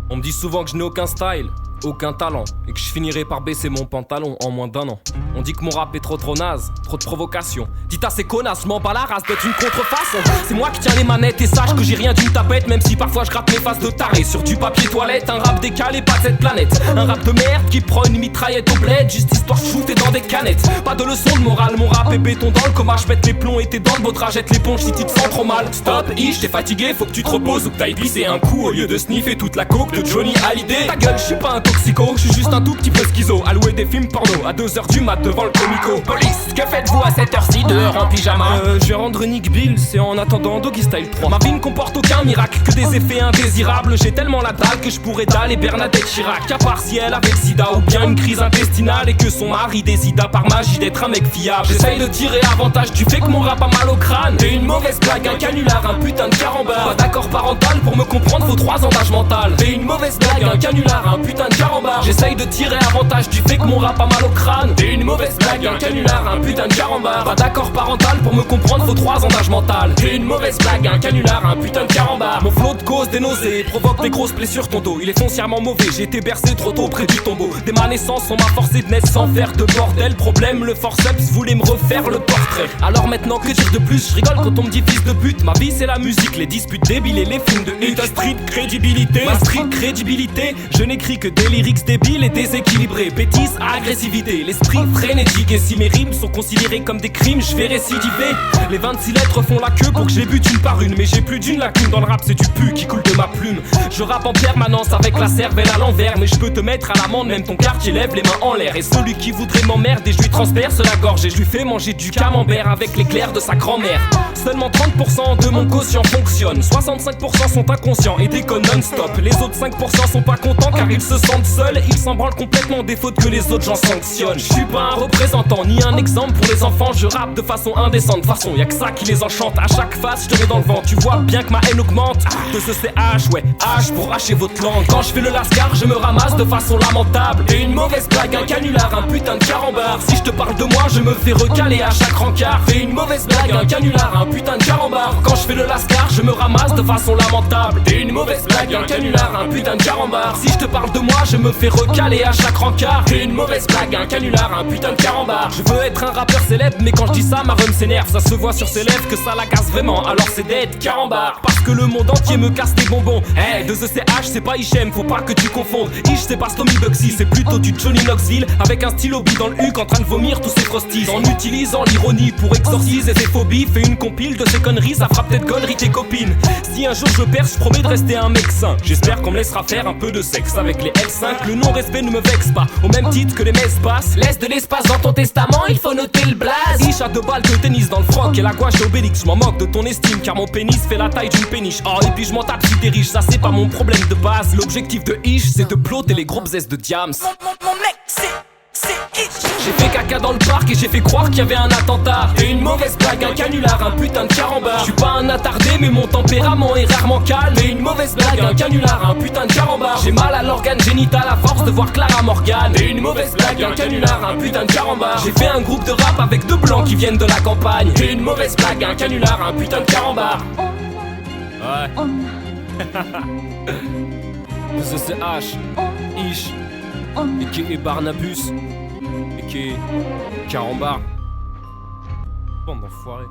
On me dit souvent que je n'ai aucun style, aucun talent, et que je finirai par baisser mon pantalon en moins d'1 an. On dit que mon rap est trop naze, trop de provocation. Dites à ces connasses, je m'en bats la race d'être une contrefaçon. C'est moi qui tiens les manettes et sache que j'ai rien d'une tapette, même si parfois je gratte mes faces de taré sur du papier toilette. Un rap décalé, pas de cette planète. Un rap de merde qui prend une mitraillette au bled, juste histoire de shooter dans des canettes. Pas de leçon de morale, mon rap est béton dans le coma. Je pète les plombs et t'es dans le beau jette l'éponge si tu te sens trop mal. Stop, t'es fatigué, faut que tu te reposes ou que t'ailles glisser un coup au lieu de sniffer toute la coke de Johnny Hallyday. Ta gueule, je suis pas un toxico, je suis juste un tout petit peu schizo. À louer des films porno à 2h du mat devant le comico. Police, que faites-vous à cette heure-ci dehors en pyjama? Je vais rendre Nick Bill, c'est en attendant Doggy Style 3. Ma vie ne comporte aucun miracle, que des effets indésirables. J'ai tellement la dalle que je pourrais daller Bernadette Chirac. À part si elle avait le sida ou bien une crise intestinale et que son mari décida par magie d'être un mec fiable. J'essaye de tirer avantage du fait que mon rap a mal au crâne. T'es une mauvaise blague, un canular, un putain de carambar. Pas d'accord parental pour me comprendre, faut 3 ans d'âge mental. T'es une mauvaise blague, un canular, un putain de carambar. J'essaye de tirer avantage du fait que mon rap a mal au crâne. T'es une mauvaise blague, un canular, un putain de carambar. Pas d'accord parental pour me comprendre, faut 3 ans d'âge mental. T'es une mauvaise blague, un canular, un putain de carambar. Mon flot de cause des nausées provoque des grosses blessures ton dos. Il est foncièrement mauvais, j'ai été bercé trop tôt près du tombeau. Dès ma naissance on m'a forcé de naître sans faire de bordel. Problème, le forceps voulait me refaire le portrait. Alors maintenant que dire de plus, je rigole quand on me dit fils de pute. Ma vie c'est la musique, les disputes débiles et les films de hit. Ta street crédibilité, ma street crédibilité. Je n'écris que des lyrics débiles et déséquilibrés. Bêtise, agressivité, l'esprit frénétique. Et si mes rimes sont considérées comme des crimes, je vais récidiver. Les 26 lettres font la queue pour que je les bute une par une. Mais j'ai plus d'une lacune dans le rap, c'est du pu qui coule de ma plume. Je rappe en permanence avec la cervelle à l'envers. Mais je peux te mettre à l'amende, même ton quartier lève les mains en l'air. Et celui qui voudrait m'emmerder, je lui transperce la gorge. Et je lui fais manger du camembert avec l'éclair de sa grand-mère. Seulement 30% de mon quotient fonctionne. 65% sont inconscients et déconnent non-stop. Les autres 5% sont pas contents car ils se sentent seuls. Ils s'en branlent complètement des fautes que les autres gens sanctionnent. Je suis pas un représentant ni un exemple pour les enfants. Je rappe de façon indécente, de façon y'a que ça qui les enchante. À chaque phase je te mets dans le vent, tu vois bien que ma haine augmente. De ce CH, ouais, H pour hacher votre langue. Quand je fais le lascar, je me ramasse de façon lamentable. Et une mauvaise blague, un canular, un putain de carambar. Si je te parle de moi, je me fais recaler à chaque rencard. Fais une mauvaise blague, un canular, un putain de carambar. Quand je fais le lascar, je me ramasse de façon lamentable. T'es une mauvaise blague, un canular, un putain de carambar. Si je te parle de moi, je me fais recaler à chaque rencard. T'es une mauvaise blague, un canular, un putain de carambar. Je veux être un rappeur célèbre, mais quand je dis ça, ma rhum s'énerve. Ça se voit sur ses lèvres que ça l'agace vraiment. Alors c'est d'être carambar. Parce que le monde entier me casse des bonbons. Hey, de The CH, c'est pas Hichem, faut pas que tu confondes. Ich, c'est pas Stomy Bugsy, c'est plutôt du Johnny Knoxville. Avec un stylo bi dans le huc en train de vomir tous ses frosties. En utilisant l'ironie pour exorciser ses phobies. Fais une compile de ces conneries, ça fera peut-être connerie tes copines. Si un jour je perce, je promets de rester un mec sain. J'espère qu'on me laissera faire un peu de sexe avec les L5. Le non-respect ne me vexe pas, au même titre que les messes passent. Laisse de l'espace dans ton testament, il faut noter le blaze. Ich a 2 balles de tennis dans le froc et la gouache Obélix. Je m'en moque de ton estime car mon pénis fait la taille d'une péniche. Oh et puis je m'en tape si t'es riche, ça c'est pas mon problème de base. L'objectif de Ich c'est de ploter les gros bzesses de Diams. Mon mec c'est Ich. J'ai fait caca dans le parc et j'ai fait croire qu'il y avait un attentat. T'es une mauvaise blague, un canular, un putain de carambar. Je suis pas un attardé mais mon tempérament est rarement calme. T'es une mauvaise blague, un canular, un putain de carambar. J'ai mal à l'organe génital à force de voir Clara Morgan. T'es une mauvaise blague, un canular, un putain de carambar. J'ai fait un groupe de rap avec 2 blancs qui viennent de la campagne. T'es une mauvaise blague, un canular, un putain de carambar. Ouais. The CH, Ich, et Barnabus, et Carambar. Bande d'enfoirés.